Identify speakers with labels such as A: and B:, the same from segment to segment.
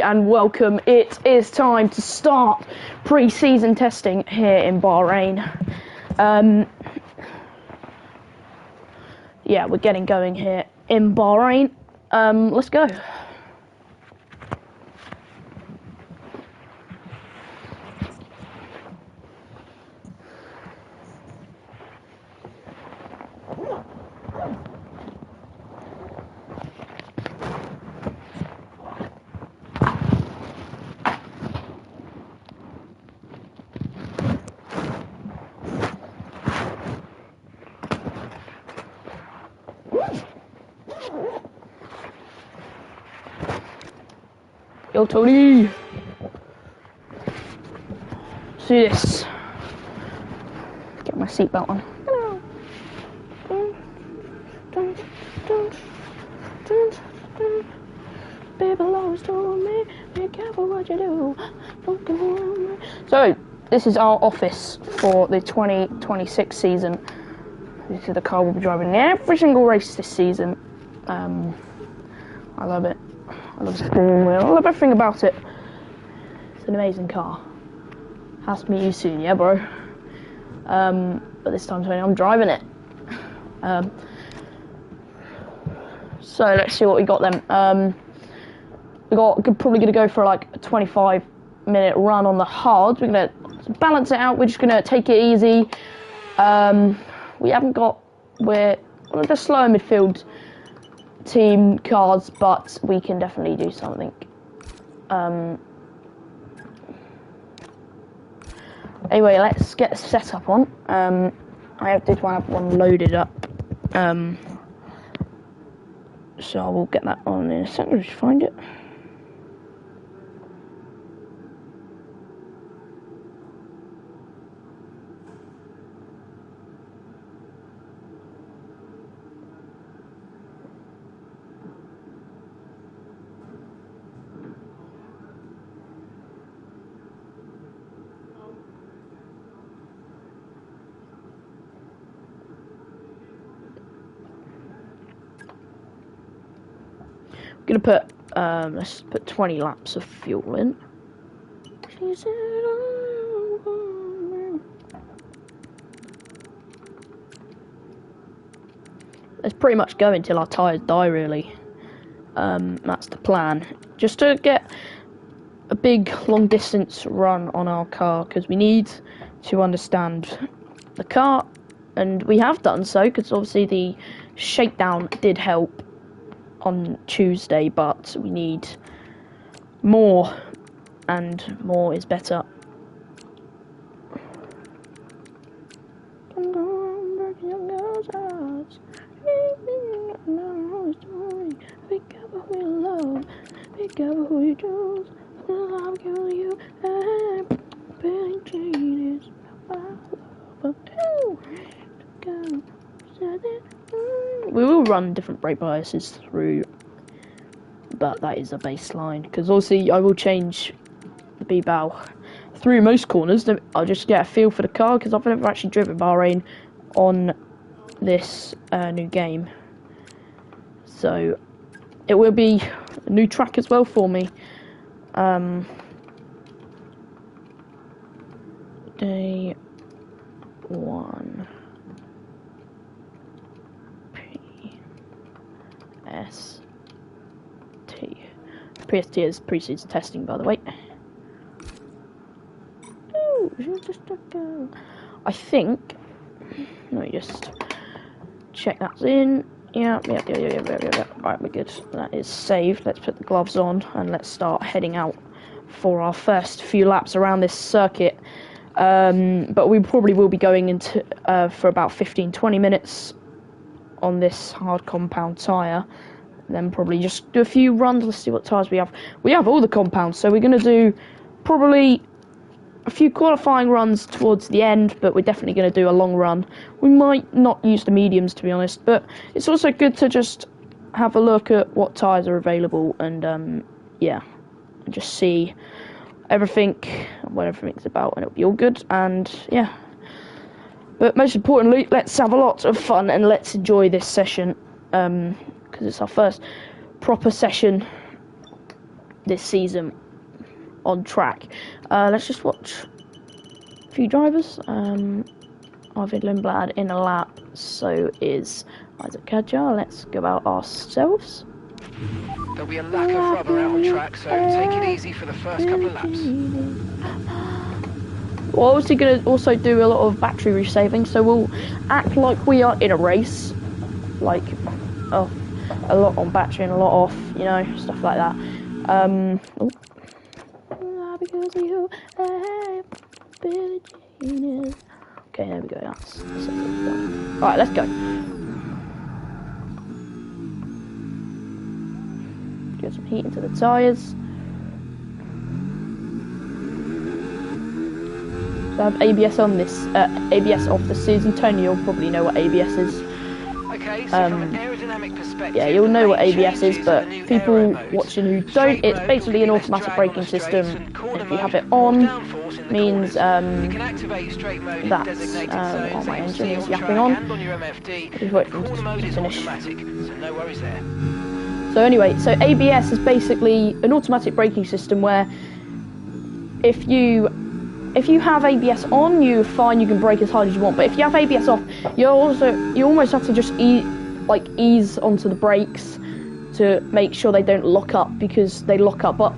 A: And welcome. It is time to start pre-season testing here in Bahrain. Yeah, we're getting going here in Bahrain. Let's go. Yo, Tony. Let's do this. Get my seatbelt on. People always told me, be careful what you do. So, this is our office for the 2026 season. This is the car we'll be driving in every single race this season. I love it. I love the steering wheel. I love everything about it. It's an amazing car. Has to meet you soon, yeah, bro. But this time, Tony, I'm driving it. So let's see what we got then. We're probably gonna go for like a 25-minute run on the hard. We're gonna balance it out. We're just gonna take it easy. We haven't got. We're the slower midfield team cars, but we can definitely do something. Anyway, let's get the setup on. I did want to have one loaded up, so I will get that on in a second. Just find it. Gonna put let's put 20 laps of fuel in. Let's pretty much go until our tyres die, really. That's the plan. Just to get a big long distance run on our car, because we need to understand the car, and we have done so, because obviously the shakedown did help on Tuesday, but we need more, and more is better. Be careful who you love, be careful who you choose. I'm killing you, and being cheated. We will run different brake biases through, but that is a baseline, because obviously I will change the B-bow through most corners. I'll just get a feel for the car, because I've never actually driven Bahrain on this new game, so it will be a new track as well for me. Day 1 PST is pre-season testing, by the way. I think. Let me just check that's in. Yeah. Right, we're good. That is saved. Let's put the gloves on and let's start heading out for our first few laps around this circuit. But we probably will be going into for about 15-20 minutes on this hard compound tyre. Then probably just do a few runs. Let's see what tyres we have. We have all the compounds, so we're going to do probably a few qualifying runs towards the end, but we're definitely going to do a long run. We might not use the mediums, to be honest, but it's also good to just have a look at what tyres are available and, yeah, just see everything, what everything's about, and it'll be all good, and, yeah. But most importantly, let's have a lot of fun and let's enjoy this session, because it's our first proper session this season on track. Let's just watch a few drivers. Arvid Lindblad in a lap, so is Isaac Kadjar. Let's go out ourselves.
B: There'll be a lack of rubber out on track, so take it easy for the first couple of laps.
A: We're obviously going to also do a lot of battery resaving, so we'll act like we are in a race, like a lot on battery and a lot off, you know, stuff like that. Because of you, Billie Jean is... Okay, there we go. That's done. Right, let's go. Get some heat into the tyres. So I have ABS on this, ABS off this season. Tony, you'll probably know what ABS is.
B: Okay, so from an aerodynamic perspective,
A: yeah, you'll know what ABS is, but people watching who don't, it's basically an automatic braking system. If you have it on, means that's oh, my engine is yapping on. Just wait for them to finish. So anyway, so ABS is basically an automatic braking system where if you have ABS on, you're fine, you can brake as hard as you want. But if you have ABS off, you almost have to just ease onto the brakes to make sure they don't lock up, because they lock up. But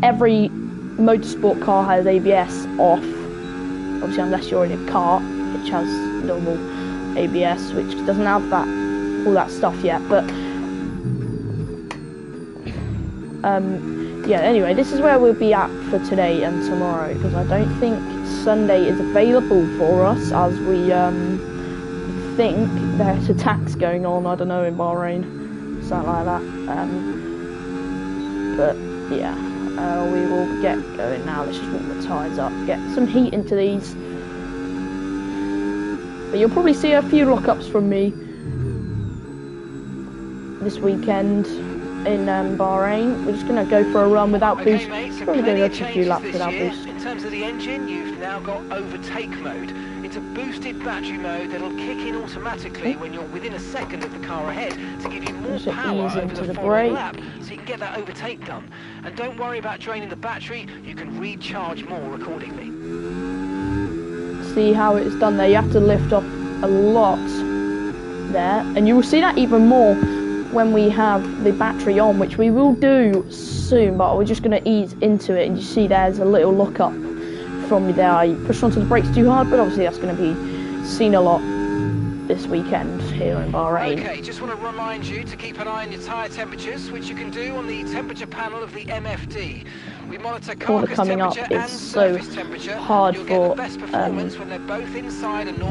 A: every motorsport car has ABS off, obviously, unless you're in a car which has normal ABS, which doesn't have all that stuff yet. But yeah, anyway, this is where we'll be at for today and tomorrow, because I don't think Sunday is available for us, as we think there's attacks going on, I don't know, in Bahrain, something like that. But yeah, we will get going now. Let's just warm the tyres up, get some heat into these. But you'll probably see a few lockups from me this weekend in Bahrain. We're just going to go for a run without boost.
B: Mate, so
A: probably going to go a few laps without
B: year.
A: boost.
B: In terms of the engine, you've now got overtake mode. It's a boosted battery mode that'll kick in automatically when you're within a second of the car ahead to give you more power over the following lap, so you can get that overtake done. And don't worry about draining the battery, you can recharge more accordingly.
A: See how it's done there. You have to lift off a lot there, and you will see that even more when we have the battery on, which we will do soon, but we're just going to ease into it. And you see there's a little look up from me there. I pushed onto the brakes too hard, but obviously that's going to be seen a lot this weekend here in Bahrain.
B: Okay, just want to remind you to keep an eye on your tyre temperatures, which you can do on the temperature panel of the MFD. We monitor
A: Corner coming up is so hard for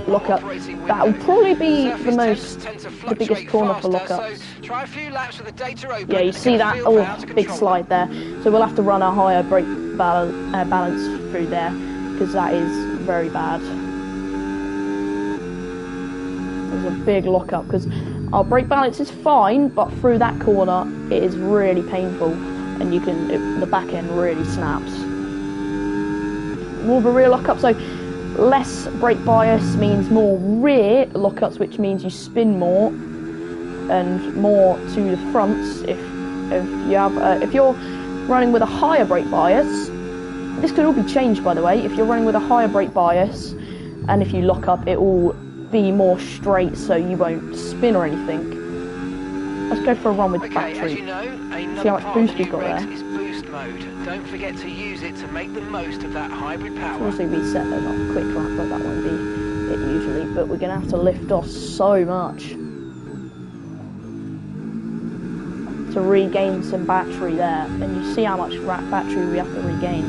A: lockup. That will probably be the biggest corner for lockups. Yeah, you see that? Oh, big slide there. So we'll have to run a higher brake balance through there, because that is very bad. There's a big lockup, because our brake balance is fine, but through that corner it is really painful. And the back end really snaps. More of a rear lockup, so less brake bias means more rear lockups, which means you spin more and more to the fronts. If you're running with a higher brake bias, this could all be changed, by the way. If you're running with a higher brake bias, and if you lock up, it will be more straight, so you won't spin or anything. Let's go for a run with battery.
B: As you know,
A: see how much boost we've got there.
B: Is boost mode. Don't forget to use it to make the most of that hybrid power.
A: Obviously reset a quick lap, but that won't be it usually. But we're going to have to lift off so much to regain some battery there. And you see how much battery we have to regain.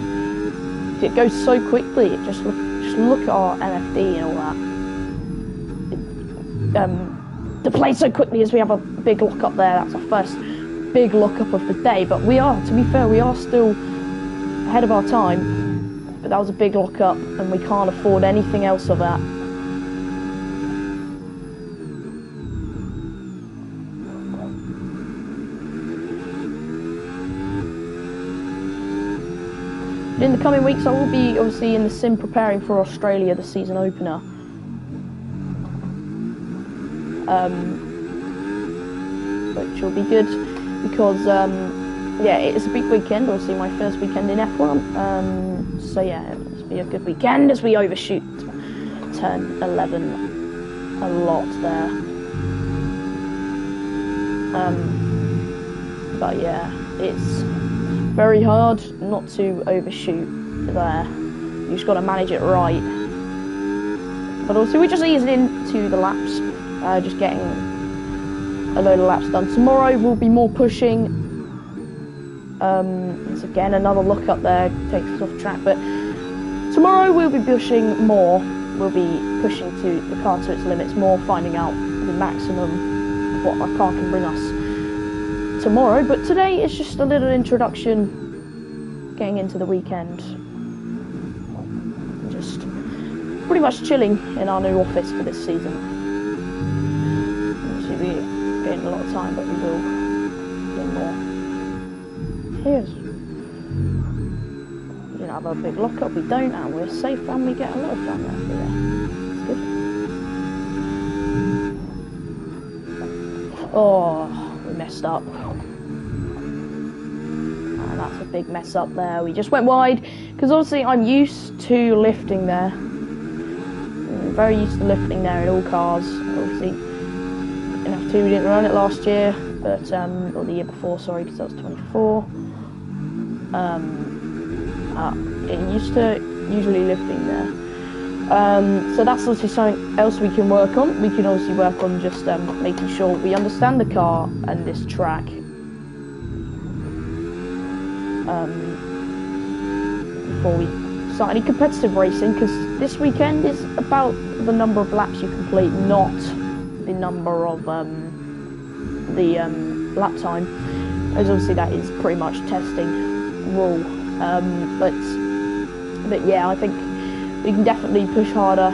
A: It goes so quickly. Just look at our MFD and all that. Depletes so quickly as we have a big lock up there. That's our first big lock up of the day, but to be fair, we are still ahead of our time, but that was a big lock up and we can't afford anything else of that. In the coming weeks I will be obviously in the sim preparing for Australia, the season opener. Which will be good, because yeah, it's a big weekend. Obviously, my first weekend in F1. So yeah, it'll be a good weekend as we overshoot turn 11 a lot there. But yeah, it's very hard not to overshoot there. You just got to manage it right. But also, we're just easing into the laps, just getting a load of laps done. Tomorrow we'll be more pushing. It's again another look up there, takes us off track. But tomorrow we'll be pushing more. We'll be pushing to the car to its limits more, finding out the maximum of what our car can bring us tomorrow. But today is just a little introduction, getting into the weekend. Just pretty much chilling in our new office for this season. Obviously we're getting a lot of time, but we will get more. Here's, we don't have a big lockup, we don't, and we're safe, and we get a lot of time there, so yeah, it's good. Oh, we messed up. And that's a big mess up there. We just went wide, because obviously I'm used to lifting there. Very used to lifting there in all cars. Obviously, in F2 we didn't run it last year, but or the year before, sorry, because that was 24. Getting used to usually lifting there. So that's obviously something else we can work on. We can obviously work on just making sure we understand the car and this track. Before we start any competitive racing, because this weekend is about the number of laps you complete, not the number of the lap time, as obviously that is pretty much testing rule. But yeah, I think we can definitely push harder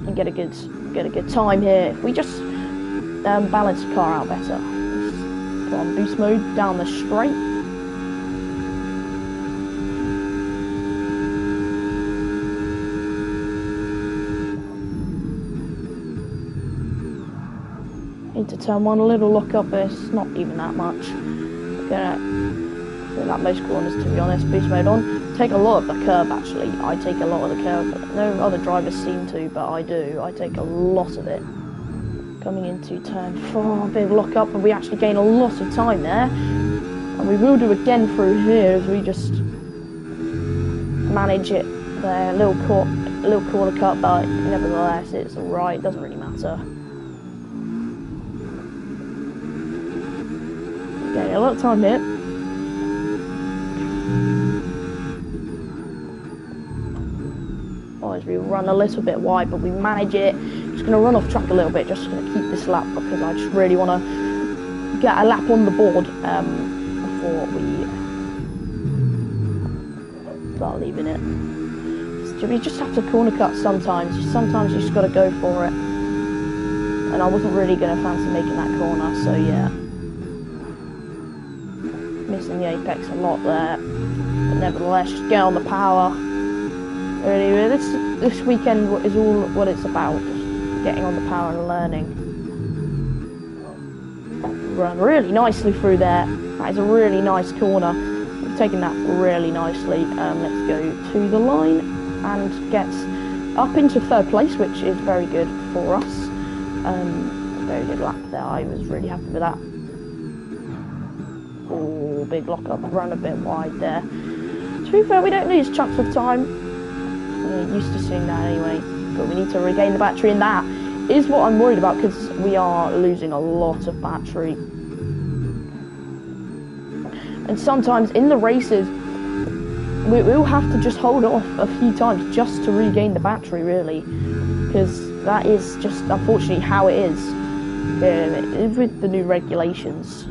A: and get a good time here if we just balance the car out better. Let's put on boost mode down the straight. Into turn one, a little lock up, but it's not even that much. That most corners, to be honest. Boost mode on. Take a lot of the curb, actually. I take a lot of the curb. No other drivers seem to, but I do. I take a lot of it. Coming into turn 4, big lock up, and we actually gain a lot of time there. And we will do again through here as we just manage it there. A little corner cut, but nevertheless, it's alright. Doesn't really matter. Getting a lot of time here. As we run a little bit wide, but we manage it. Just going to run off track a little bit, just going to keep this lap because I just really want to get a lap on the board before we start leaving it. So we just have to corner cut sometimes. Sometimes you just got to go for it. And I wasn't really going to fancy making that corner, so yeah. Missing the apex a lot there, but nevertheless, just get on the power. Really, this weekend is all what it's about, just getting on the power and learning. Run really nicely through there. That is a really nice corner. We've taken that really nicely. Let's go to the line and get up into 3rd place, which is very good for us. Very good lap there. I was really happy with that. Oh, big lock up, run a bit wide there. To be fair, we don't lose chunks of time. We're used to seeing that anyway, but we need to regain the battery, and that is what I'm worried about because we are losing a lot of battery. And sometimes in the races, we'll have to just hold off a few times just to regain the battery, really, because that is just unfortunately how it is with the new regulations.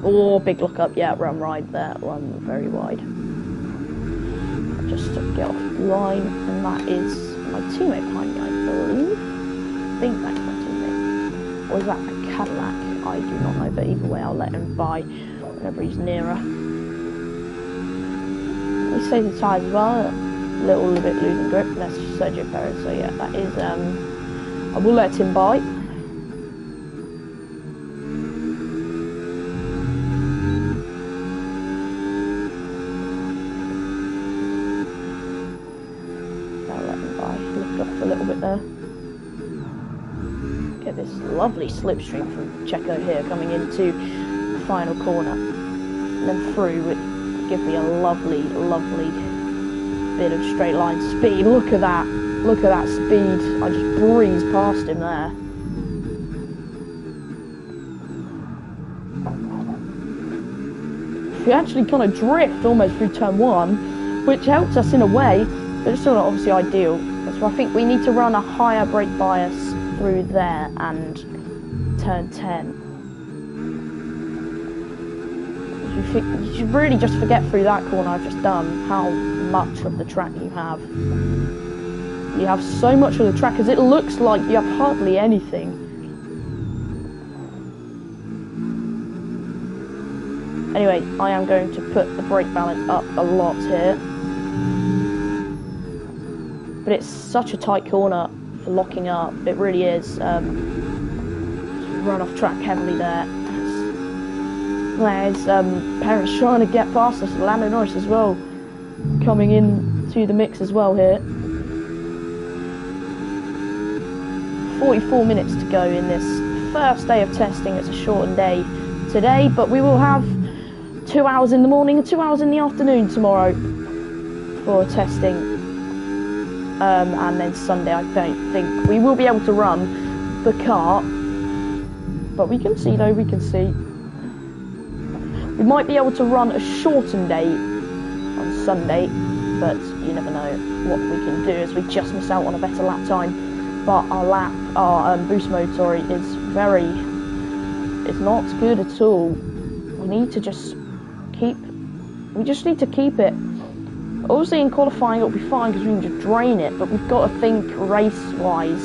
A: Oh, big look up, yeah, run wide there, run very wide. Just to get off the line, and that is my teammate behind me, I believe. I think that's my teammate. Or is that a Cadillac? I do not know, but either way, I'll let him by whenever he's nearer. He saves the tyres as well. little bit losing grip. That's Sergio Perez. So yeah, that is. I will let him by. I'll let him by. Lift off a little bit there. Get this lovely slipstream from Checo here coming into the final corner, and then through it give me a lovely bit of straight line speed. Look at that speed. I just breezed past him there. We actually kind of drift almost through turn 1, which helps us in a way, but it's still not obviously ideal. So I think we need to run a higher brake bias through there and turn 10. You should really just forget through that corner I've just done how much of the track you have. You have so much of the track as it looks like you have hardly anything. Anyway, I am going to put the brake balance up a lot here. But it's such a tight corner for locking up. It really is. Run off track heavily there. There's Perez trying to get past us. Lando Norris as well coming in to the mix as well here. 44 minutes to go in this first day of testing. It's a shortened day today, but we will have 2 hours in the morning and 2 hours in the afternoon tomorrow for testing. And then Sunday I don't think we will be able to run the car, but we can see though, we might be able to run a shortened day on Sunday, but you never know what we can do as we just miss out on a better lap time. But our boost mode, it's not good at all. We just need to keep it. Obviously in qualifying it'll be fine because we can just drain it, but we've got to think race-wise.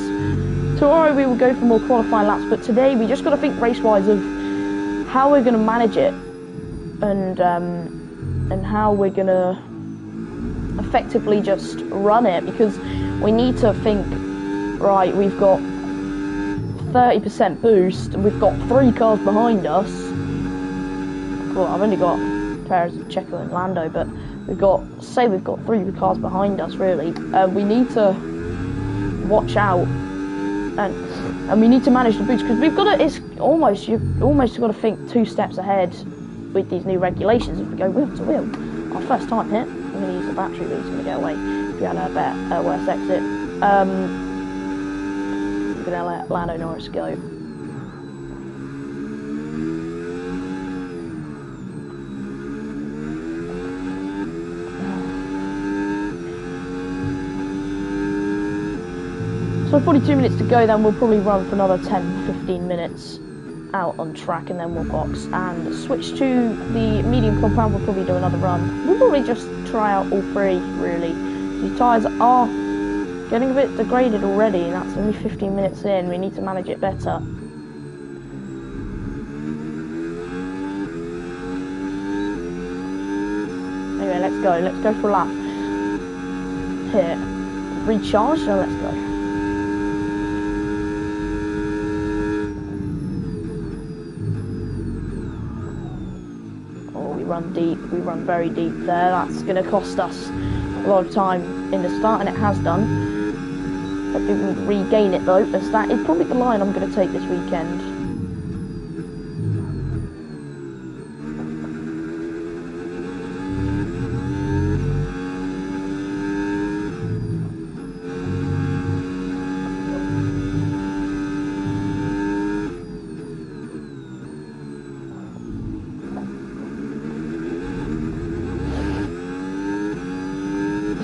A: Tomorrow we will go for more qualifying laps, but today we just got to think race-wise of how we're going to manage it and how we're going to effectively just run it, because we need to think, right, we've got 30% boost and we've got 3 cars behind us. Well, I've only got Perez, Checo and Lando, but we've got 3 cars behind us really. We need to watch out and we need to manage the boost, because we've got to, you've almost got to think 2 steps ahead with these new regulations. If we go wheel to wheel, our first time here, we're going to use the battery, but he's going to get away if we had a worse exit. We're going to let Lando Norris go. So 42 minutes to go, then we'll probably run for another 10-15 minutes out on track, and then we'll box and switch to the medium compound. We'll probably do another run. We'll probably just try out all 3 really. These tyres are getting a bit degraded already, and that's only 15 minutes in. We need to manage it better. Anyway, let's go for a lap. Here, recharge, so let's go. We run very deep there. That's going to cost us a lot of time in the start, and it has done. But we will regain it though, as that is probably the line I'm going to take this weekend.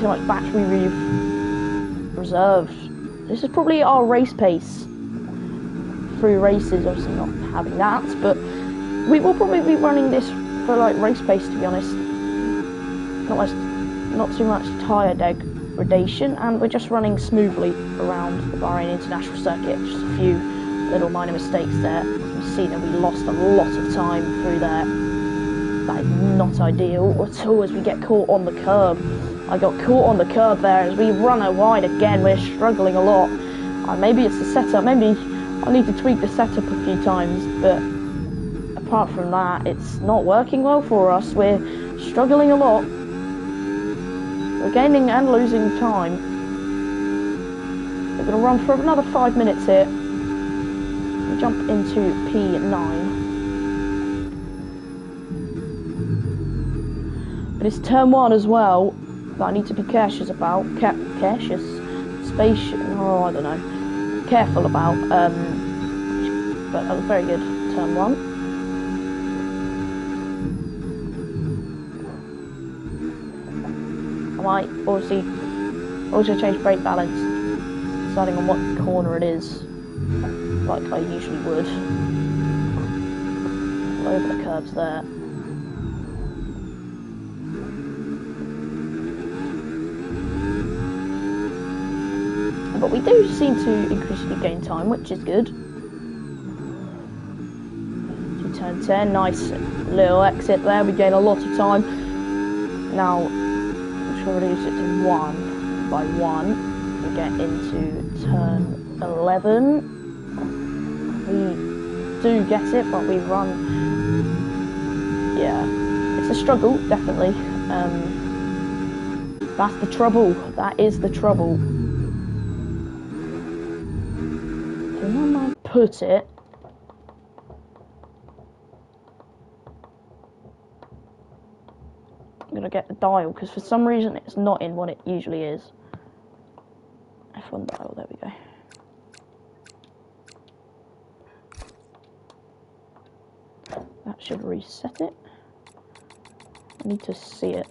A: How much battery we've reserved. This is probably our race pace through races, obviously not having that, but we will probably be running this for like race pace, to be honest. Not too much tyre degradation, and we're just running smoothly around the Bahrain International Circuit. Just a few little minor mistakes there. You see that we lost a lot of time through there. That is not ideal at all, as we get caught on the curb. I got caught on the curb there as we run her wide again. We're struggling a lot. Maybe it's the setup. Maybe I need to tweak the setup a few times. But apart from that, it's not working well for us. We're struggling a lot. We're gaining and losing time. We're going to run for another 5 minutes here. We jump into P9. But it's turn 1 as well that I need to be cautious about. Cautious? Spacious? Oh, I don't know. Careful about. But that was very good. Turn 1. I might also change brake balance, deciding on what corner it is, like I usually would. Over the curbs there. But we do seem to increasingly gain time, which is good. To turn 10, nice little exit there. We gain a lot of time. Now, we shall reduce it to 1 by 1. We get into turn 11. We do get it, but we run. Yeah, it's a struggle, definitely. That's the trouble. That is the trouble. When I put it, I'm going to get the dial, because for some reason it's not in what it usually is. F1 dial, there we go. That should reset it. I need to see it.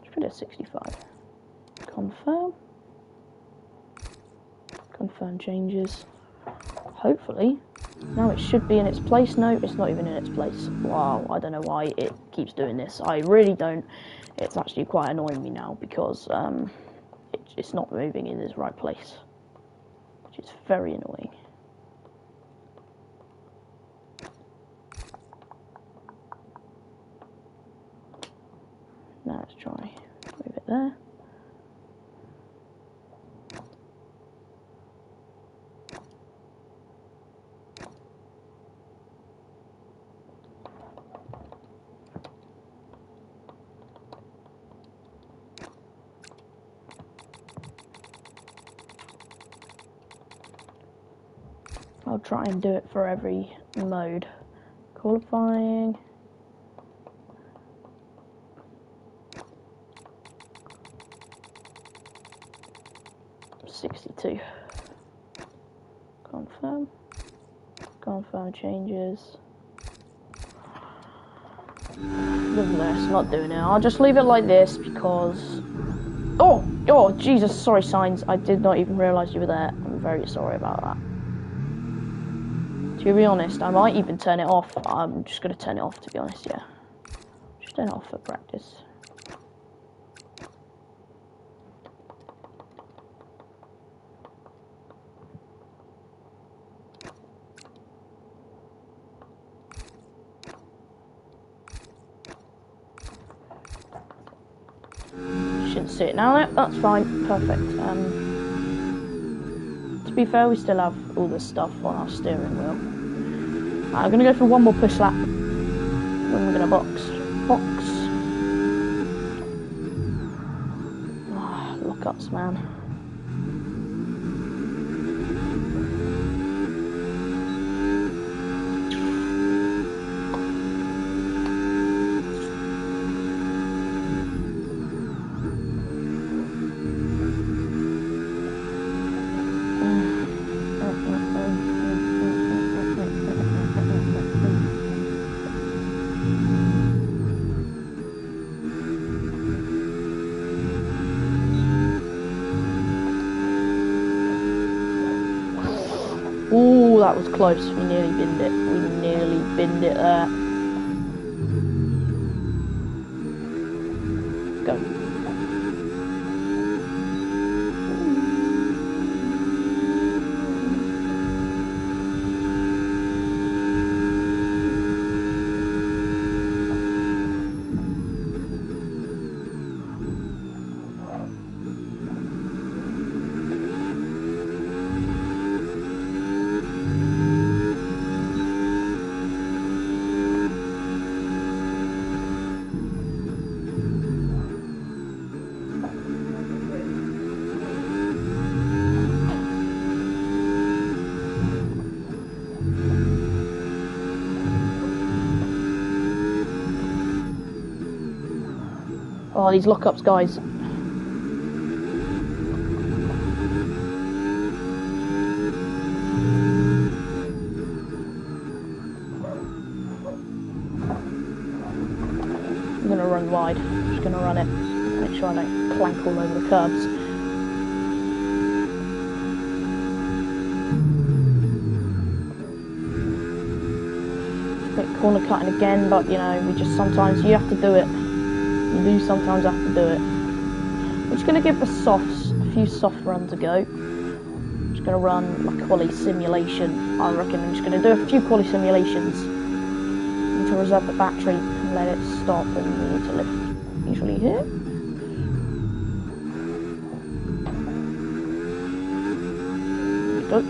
A: Let's put it at 65. Confirm. Confirm changes. Hopefully. Now it should be in its place. No, it's not even in its place. Wow, I don't know why it keeps doing this. I really don't. It's actually quite annoying me now because it's not moving in its right place, which is very annoying. Now let's try move it there. I'll try and do it for every mode. Qualifying. $62. Confirm. Confirm changes. It's not doing it. I'll just leave it like this because. Oh, Jesus! Sorry, signs. I did not even realise you were there. I'm very sorry about that. To be honest, I might even turn it off. I'm just going to turn it off, to be honest, yeah. Just turn it off for practice. Shouldn't see it now, that's fine, perfect. To be fair, we still have all this stuff on our steering wheel. I'm going to go for one more push lap. Then we're going to box. Lockups, man. Ooh, that was close. We nearly binned it. We nearly binned it there. Go. Oh, these lockups, guys. I'm gonna run wide. I'm just gonna run it. Make sure I don't clank all over the curbs. Bit corner cutting again, but you know, we just sometimes you have to do it. You do sometimes have to do it. I'm just gonna give the softs a few soft runs a go. I'm just gonna run my quali simulation. I reckon I'm just gonna do a few quali simulations and to reserve the battery and let it stop, and we need to lift usually here. Good.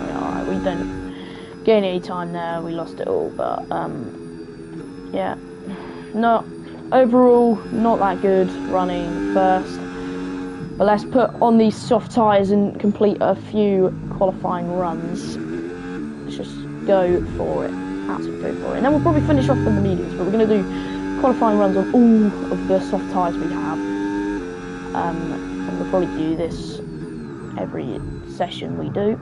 A: Alright, we didn't gain any time there, we lost it all, but yeah. No, overall, not that good running first. But let's put on these soft tyres and complete a few qualifying runs. Let's just go for it. Absolutely go for it. And then we'll probably finish off on the mediums, but we're going to do qualifying runs on all of the soft tyres we have. And we'll probably do this every session we do.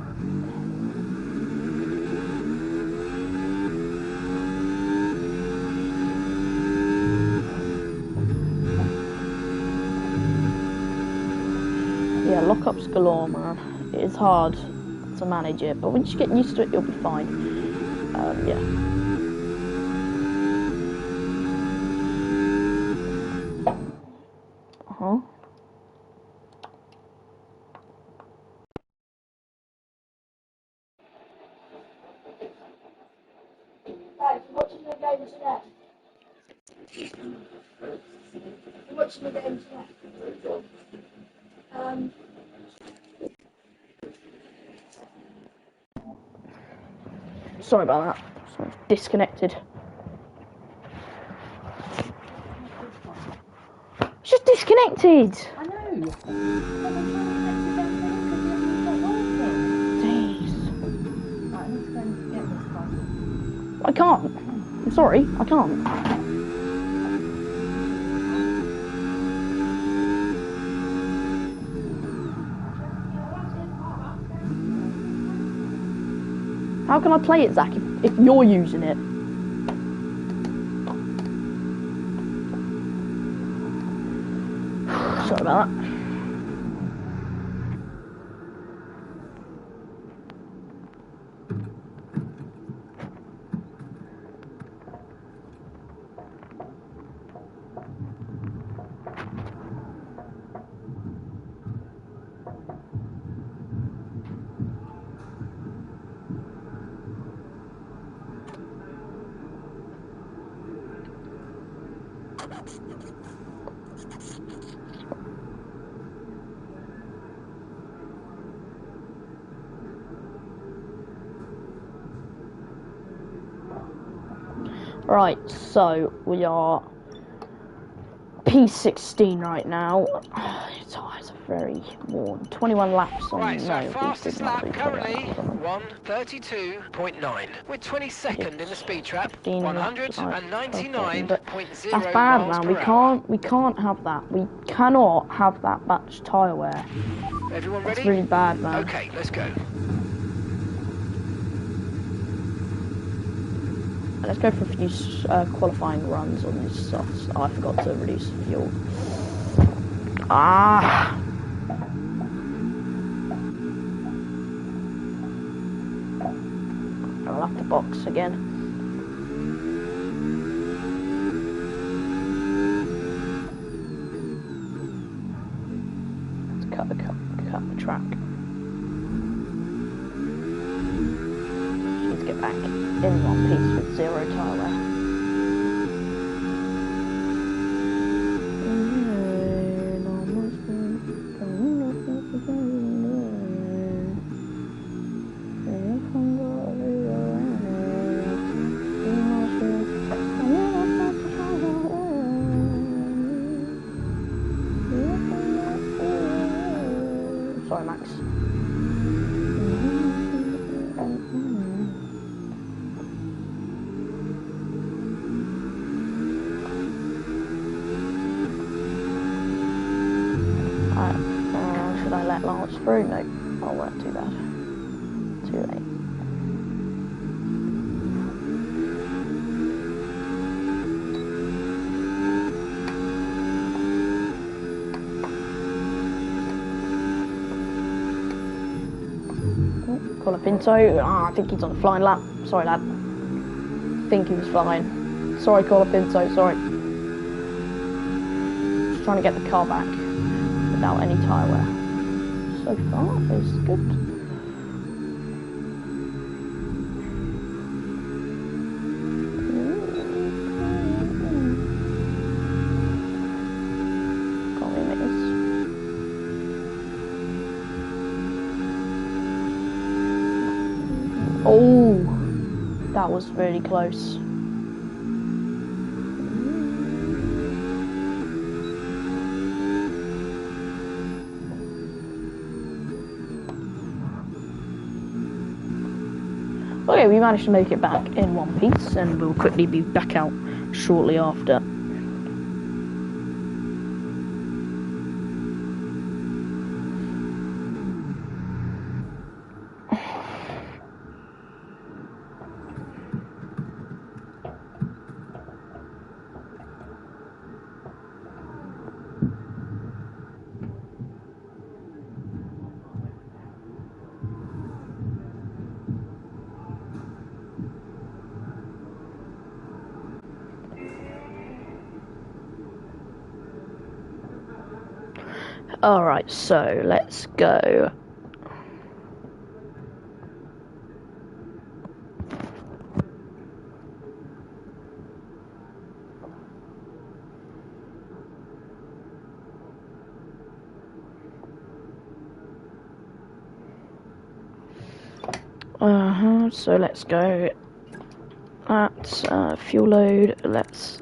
A: Yeah, lockups galore, man. It is hard to manage it, but once you get used to it, you'll be fine. Yeah.
C: Guys, you're watching the game today. You're watching the game today.
A: Sorry about that. So disconnected. It's just disconnected.
C: I know.
A: Jeez. I can't. I'm sorry, I can't. How can I play it, Zach, if you're using it? Sorry about that. Right, so we are P16 right now. Your tyres are very worn. 21 laps on
B: right, so
A: no,
B: fastest lap
A: not
B: currently 1:32.9. We're 22nd in the speed trap. 199.0
A: that's bad,
B: miles
A: man.
B: per hour.
A: We can't have that. We cannot have that much tyre wear.
B: Everyone ready?
A: It's really bad, man.
B: Okay, let's go.
A: Let's go for a few qualifying runs on these softs. Oh, I forgot to reduce fuel. Ah! I'll have to box again. Let's cut the track. Need to get back in one piece with zero tyre wear. Sorry, Max. Should I let Lance through? No. Oh, well, too bad. Too late. Colapinto. I think he's on the flying lap. Sorry, lad. I think he was flying. Sorry, Colapinto. Sorry. Just trying to get the car back without any tyre wear. So far, it's good. Can't really make this. Oh, that was really close. Okay, we managed to make it back in one piece, and we'll quickly be back out shortly after. Alright, so let's go. So let's go at fuel load. Let's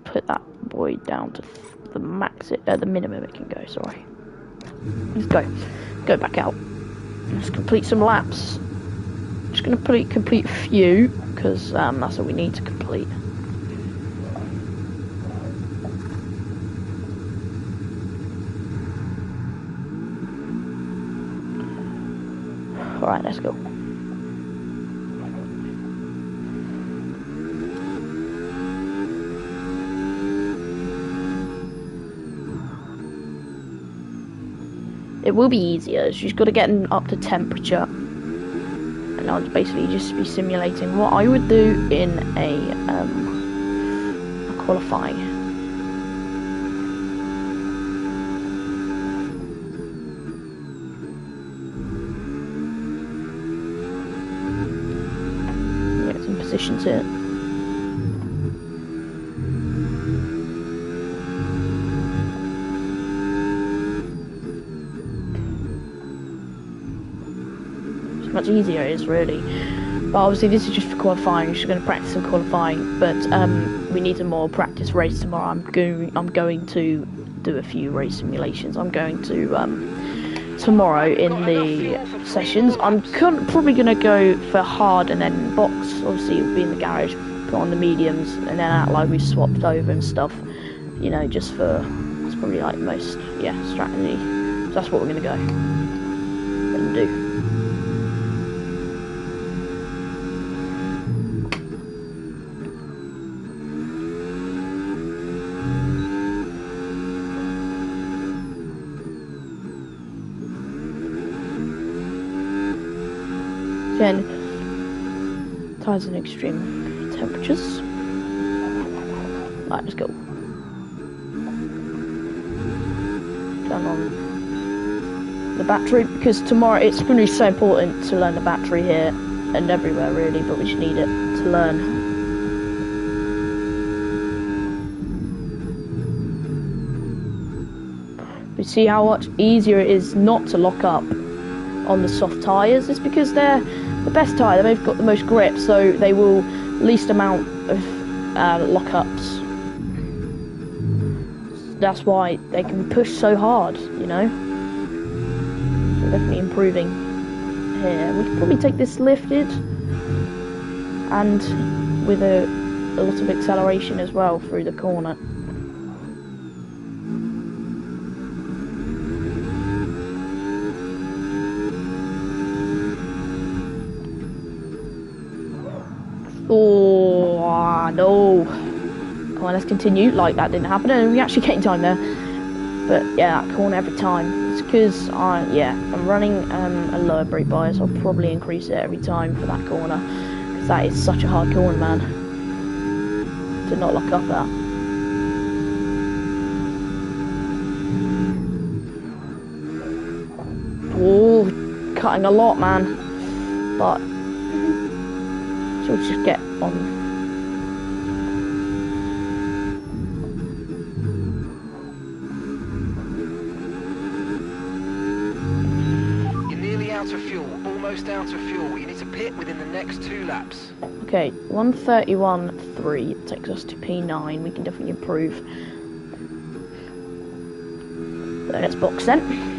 A: put that boy down to the max, the minimum it can go, sorry. Let's go back out. Let's complete some laps. Just gonna complete a few, because that's what we need to complete. Alright, let's go. It will be easier. She's got to get up to temperature, and I'll basically just be simulating what I would do in a qualifying. Get some positions here. Much easier it is, really, but obviously this is just for qualifying. She's going to practice in qualifying, but we need a more practice race tomorrow. I'm going to do a few race simulations. I'm going to tomorrow in the sessions. I'm probably going to go for hard and then box. Obviously it'll be in the garage, put on the mediums, and then out like we've swapped over and stuff, you know, just for, it's probably like most strategy. So that's what we're going to go and do. Again, tyres in extreme temperatures. Right, let's go. Turn on the battery, because tomorrow it's going to be so important to learn the battery here and everywhere really, but we just need it to learn. We see how much easier it is not to lock up on the soft tyres. It's because they're the best tyre, they've got the most grip, so they will least amount of lock-ups. That's why they can push so hard, you know. So definitely improving here. We could probably take this lifted and with a lot of acceleration as well through the corner. Ah, no. Come on, let's continue. Like, that didn't happen, and we actually gained time there. But, yeah, that corner every time. It's because, I'm running a lower brake bias. I'll probably increase it every time for that corner. Because that is such a hard corner, man. To not lock up that. Oh, cutting a lot, man. But she'll just get on.
B: You're nearly out of fuel, almost out of fuel. You need to pit within the next 2 laps.
A: Okay, 1:31.3 takes us to P9. We can definitely improve. So let's box then.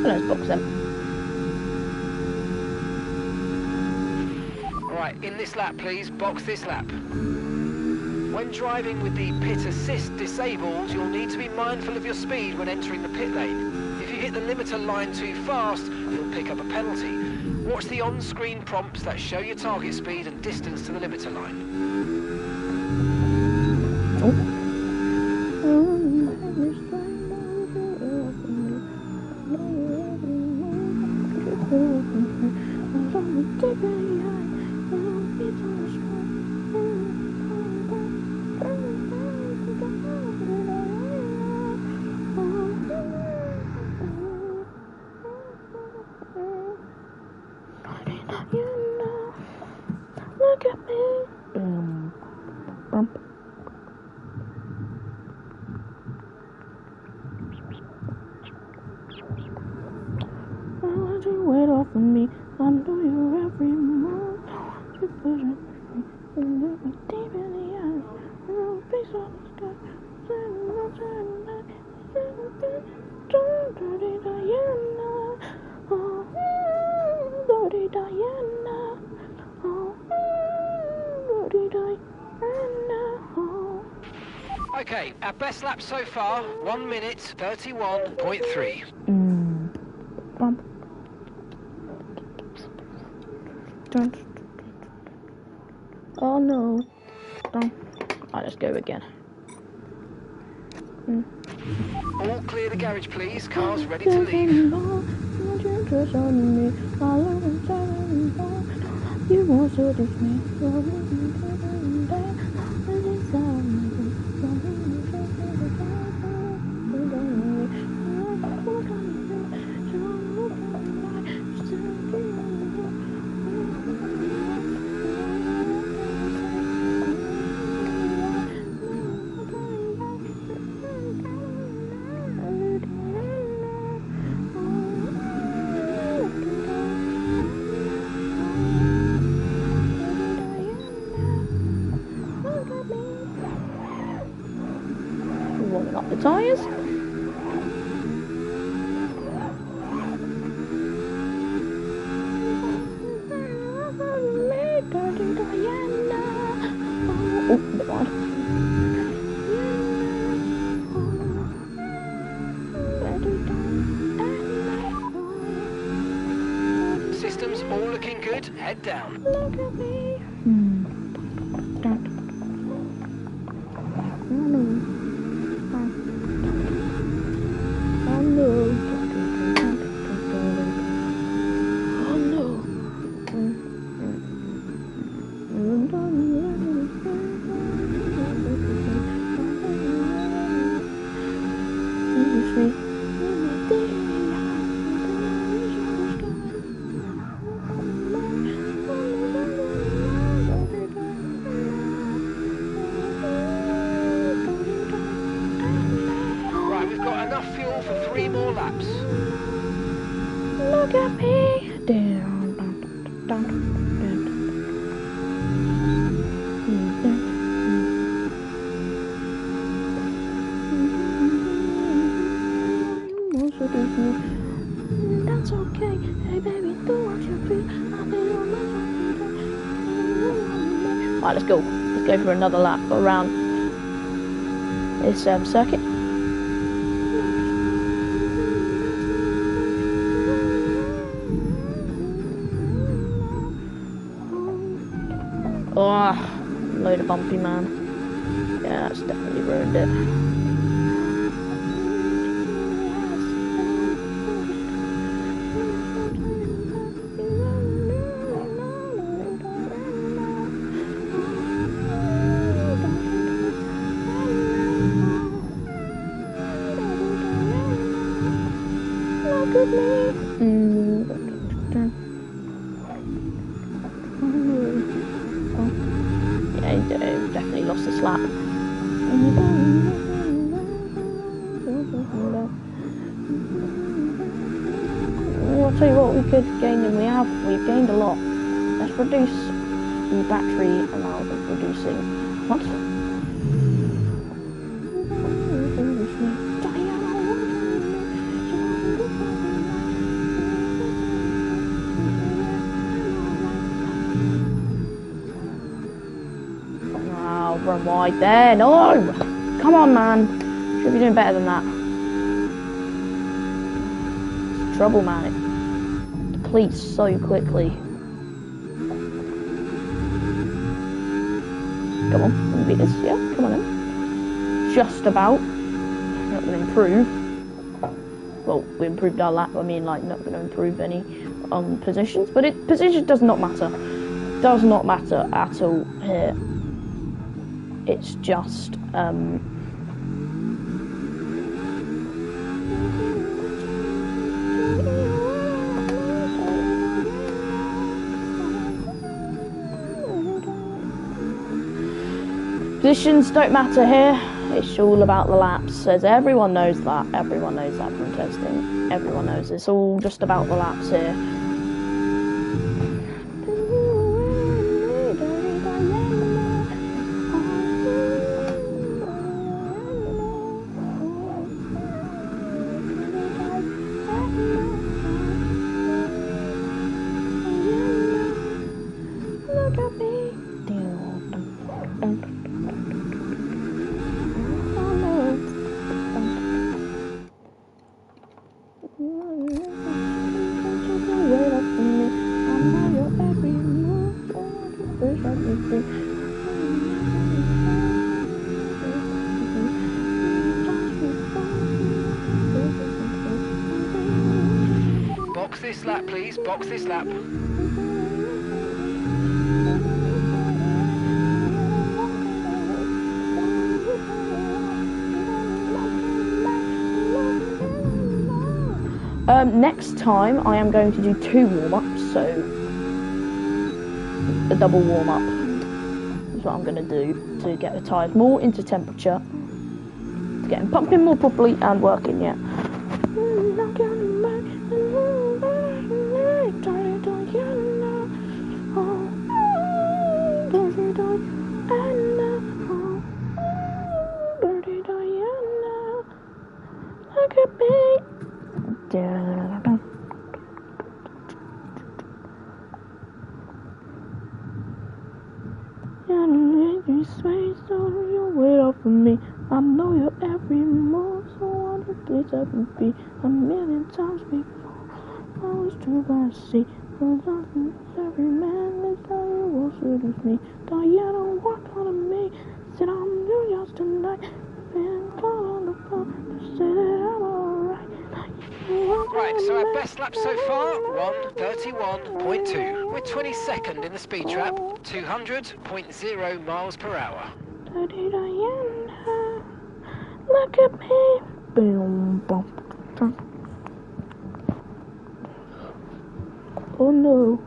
A: Let's box them.
B: Right, in this lap please, box this lap. When driving with the pit assist disabled, you'll need to be mindful of your speed when entering the pit lane. If you hit the limiter line too fast, you'll pick up a penalty. Watch the on-screen prompts that show your target speed and distance to the limiter line.
A: Look at me. Why you wait off of me? I know you every move. You push it and look me deep in the eyes. No face on the sky. Dirty Diana. Oh, dirty Diana. Oh, dirty Diana. Oh.
B: Okay, our best lap so far, 1 minute 31.3.
A: Oh no. Alright, let's go again.
B: All clear the garage please, cars ready to leave.
A: You want to teach me. Warming up the tyres. Oh, bit wide.
B: Systems all looking good, head down.
A: Look at me. Oh no.
B: 3 more laps.
A: Look at me. Down, down, down. That's okay. Hey baby, do what you feel. Alright, let's go. Let's go for another lap around this circuit. Oh, load of bumpy, man. Yeah, that's definitely ruined it. Look at me. Yeah, he definitely lost this lap. Well, I'll tell you what we could gain, and we've gained a lot. Let's reduce the battery amount of reducing. What? Run wide there. No! Come on, man. Should be doing better than that. It's trouble, man. It depletes so quickly. Come on. Can we beat this? Yeah, come on then. Just about. Not going to improve. Well, we improved our lap. I mean, like, not going to improve any positions. But position does not matter. Does not matter at all here. It's just positions don't matter here. It's all about the laps, as everyone knows that. Everyone knows that from testing. Everyone knows it's all just about the laps here.
B: Box this lap, please. Box this lap.
A: Next time I am going to do 2 warm-ups, so a double warm-up is what I'm going to do to get the tyres more into temperature, to get them pumping more properly and working, yeah. Look at me. Wait up for me. I know your every move, so what the place I can be 1,000,000 times before. I was too blind to see. Every man is how you won't seduce me. Diana walked on me, said I'm New York tonight. And call on the phone to say that I'm alright.
B: Right, so our best lap so far, 1:31.2. We're 22nd in the speed trap, 200.0 miles per hour.
A: Look at me. Oh no.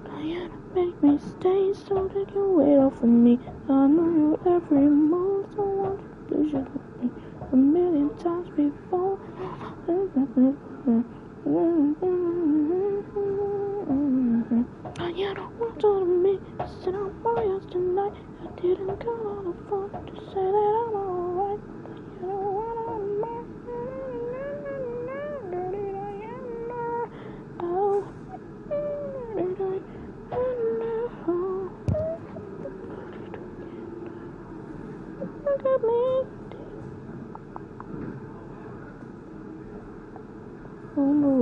A: Diana, make me stay so that you wait up for me. I know your every move, so won't you please just with me. times before. And you don't want to me, said I'm biased tonight. I didn't come on the phone to say that I'm alright. But you know what I'm like. Oh, look at me. Oh no. Look at me. Oh no.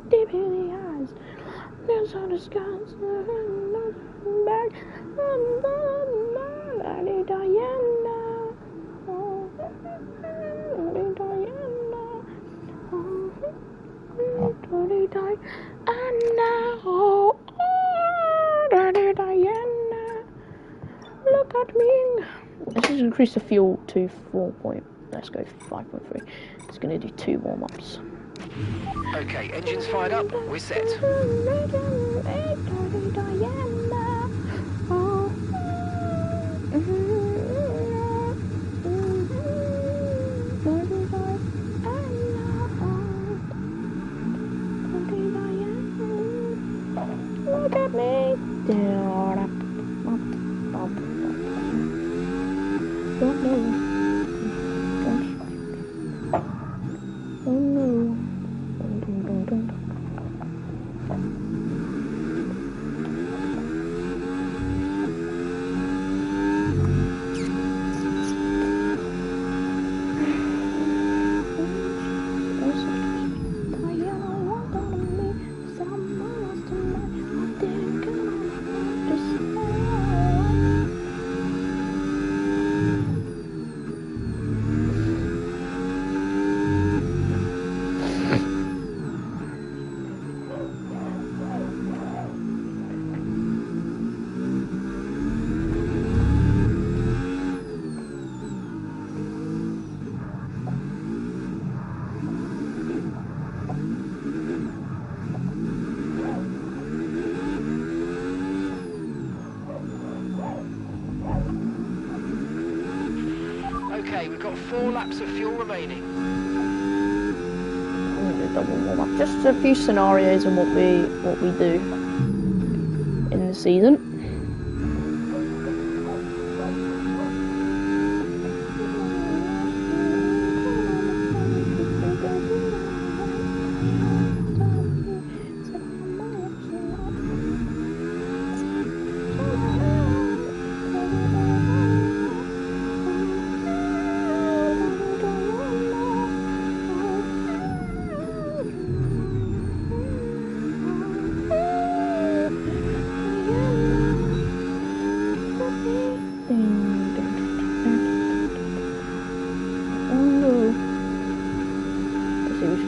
A: Deep in the eyes, there's all the skies, back, Lady Diana, Lady Diana, Lady Diana, Lady Diana, look at me. Let's just increase the fuel to 4 point. Let's go 5.3. It's going to do 2 warm-ups.
B: Okay, engines fired up, we're set.
A: Look at me. Oh no.
B: Okay, we've got 4 laps of fuel remaining.
A: I'm gonna do double warm up. Just a few scenarios and what we do in the season.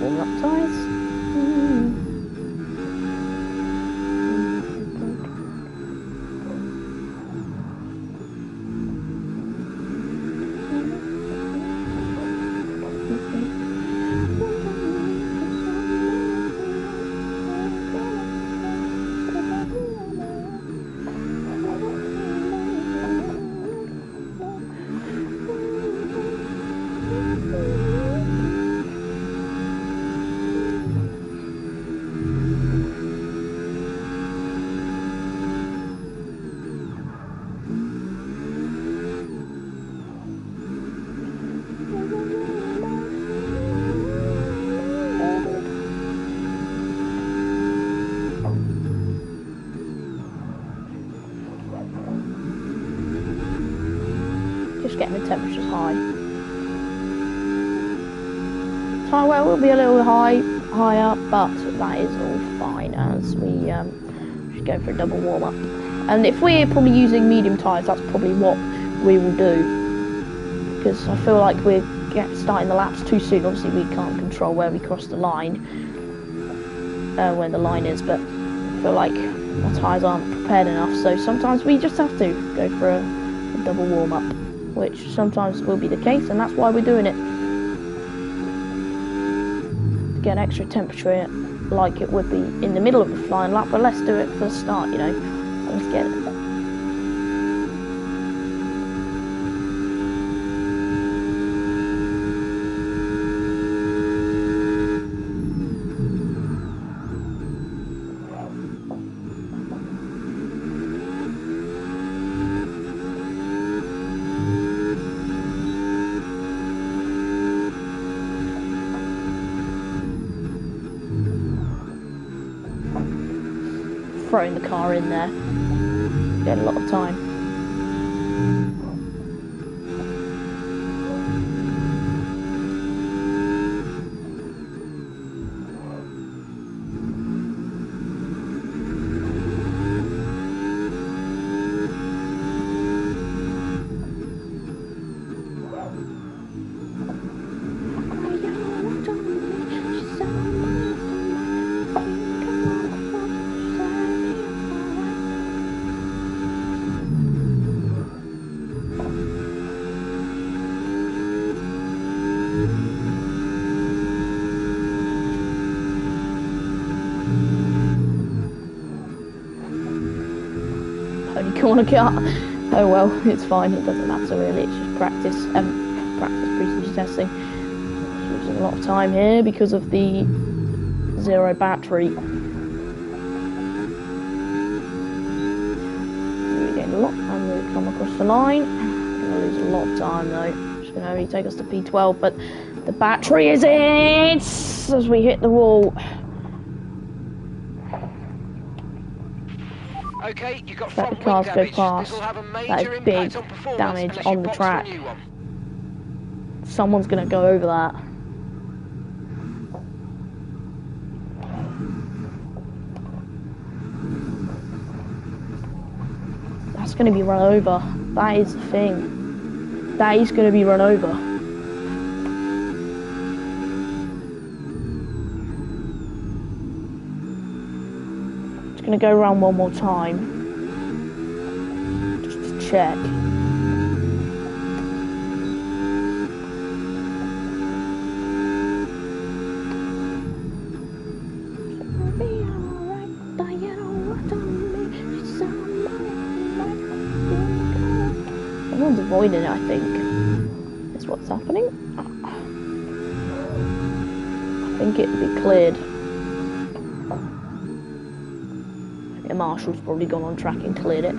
A: Warm up tires. Just getting the temperatures high. Tire wear will be a little higher, but that is all fine as we Just go for a double warm up. And if we're probably using medium tyres, that's probably what we will do. Because I feel like we're starting the laps too soon. Obviously, we can't control where we cross the line, where the line is, but I feel like our tyres aren't prepared enough. So sometimes we just have to go for a double warm up, which sometimes will be the case, and that's why we're doing it. To get extra temperature like it would be in the middle of the flying lap, but let's do it for the start, you know. Let's get it. Throwing the car in there, get a lot of time. Corner car. Oh well, it's fine, it doesn't matter really, it's just practice pre-season testing. Just losing a lot of time here because of the zero battery. We're getting a lot, and we come across the line. We're going to lose a lot of time though. It's going to only take us to P12, but the battery is in as we hit the wall.
B: Okay, you've got
A: Let
B: front
A: the cars
B: wing
A: go
B: damage.
A: past.
B: This will have a
A: That
B: major
A: is big
B: impact on performance
A: damage
B: unless
A: on
B: you
A: the
B: box
A: track.
B: for a new one.
A: Someone's going to go over that. That's going to be run over. That is the thing. That is going to be run over. Just going to go around one more time. Just to check. Someone's avoiding it, I think. Is what's happening. I think it'd be cleared. The marshal's probably gone on track and cleared it.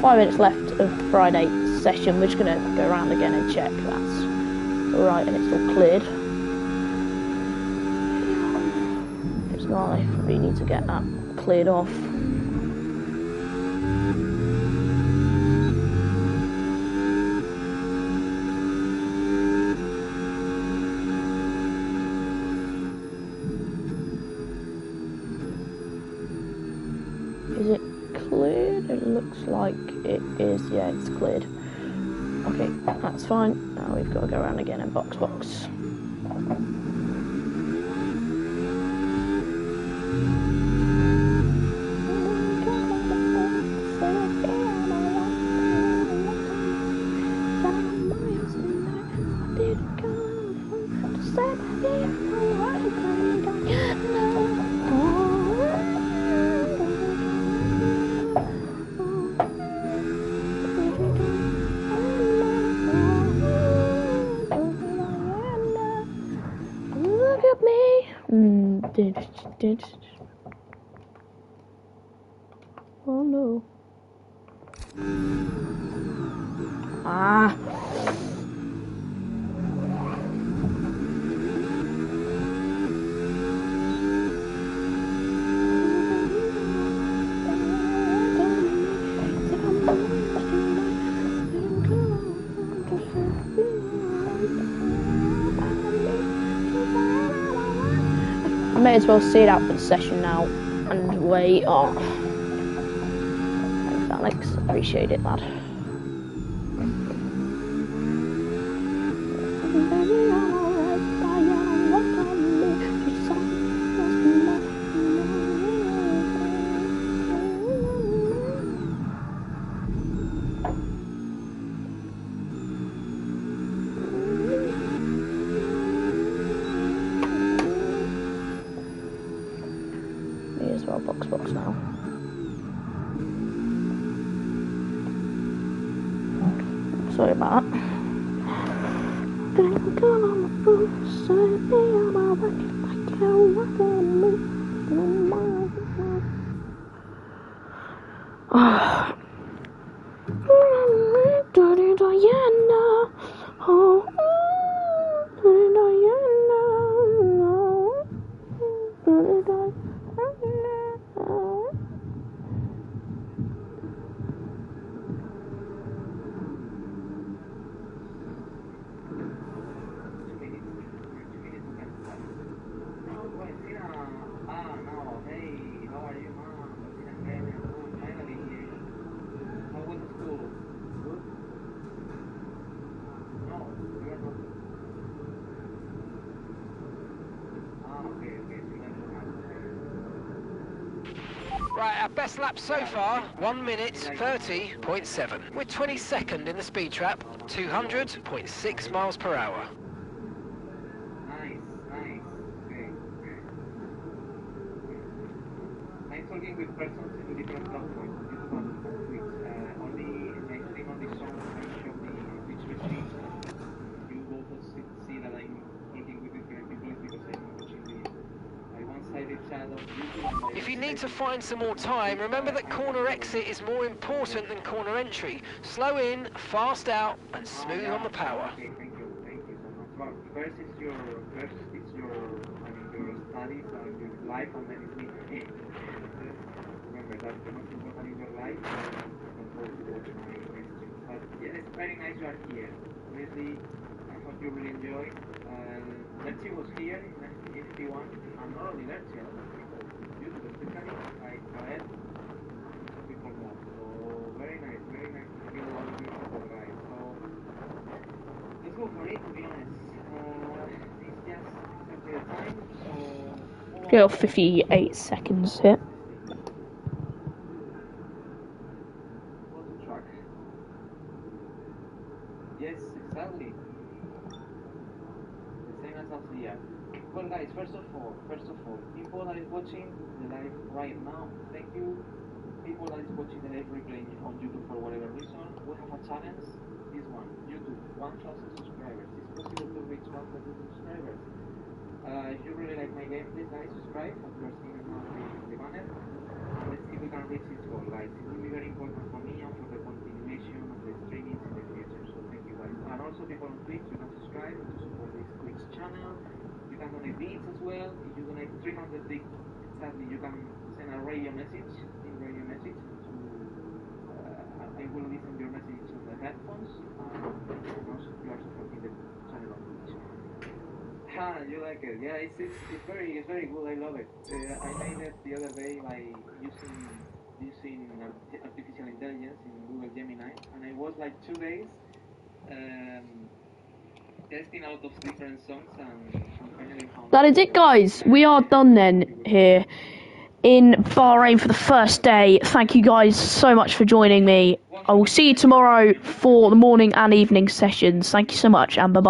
A: Five minutes left of Friday session. We're just going to go around again and check that's alright and it's all cleared. If it's not, I really need to get that cleared off. Is it cleared? It looks like it is. Yeah, it's cleared. Okay, that's fine. Now we've got to go around again and box. Oh no. Ah. I may as well see it out for the session now and wait. Oh, thanks, Alex. Appreciate it, lad. May as well box now. Sorry about that.
B: Right, our best lap so far, 1 minute 30.7. We're 22nd in the speed trap, 200.6 miles per hour.
D: Nice. Okay. I'm talking with persons in different platforms, which only, I think on the song I show the which machine. You also see that I'm talking with different people because I'm watching the one-sided chat of YouTube.
B: If you need to find some more time, remember that corner exit is more important than corner entry. Slow in, fast out, and smooth on the power.
D: Okay, thank you so much. Well, first is your studies and your life, and then it's me. Remember that the most important is your life. Don't go to watch my stream. But yeah, it's very nice you are here. Really, I hope you really enjoy. Lerchi was here in 1981, and not only Lerchi, a lot of people, YouTube especially, like Gael, some people more. So very nice to have you all here for the ride. So let's go for it, to be honest. It's just exactly the time, so...
A: Go 58 seconds hit.
D: Go to track. Yes, exactly. The same as us here. Well guys, first of all, people that is watching the live right now, thank you. People that is watching the live replay on YouTube for whatever reason, we have a challenge. This one, YouTube, 1,000 subscribers. It's possible to reach 1,000 subscribers. If you really like my gameplay, guys, subscribe, as you are seeing now the banner. And let's see if we can reach this goal, guys. It will be very important for me and for the continuation of the streamings in the future. So thank you guys. And also people on Twitch, you can subscribe to support this Twitch channel. You can donate bits as well. If you donate 300 bits, sadly you can send a radio message to I will listen your message on the headphones, and also you are supporting the channel on Twitch. You like it? Yeah, it's very good. I love it. I made it the other day by using artificial intelligence in Google Gemini, and I was like 2 days testing out of different songs, and finally found.
A: That is it, guys. We are done then here in Bahrain for the first day. Thank you guys so much for joining me. I will see you tomorrow for the morning and evening sessions. Thank you so much, and bye-bye.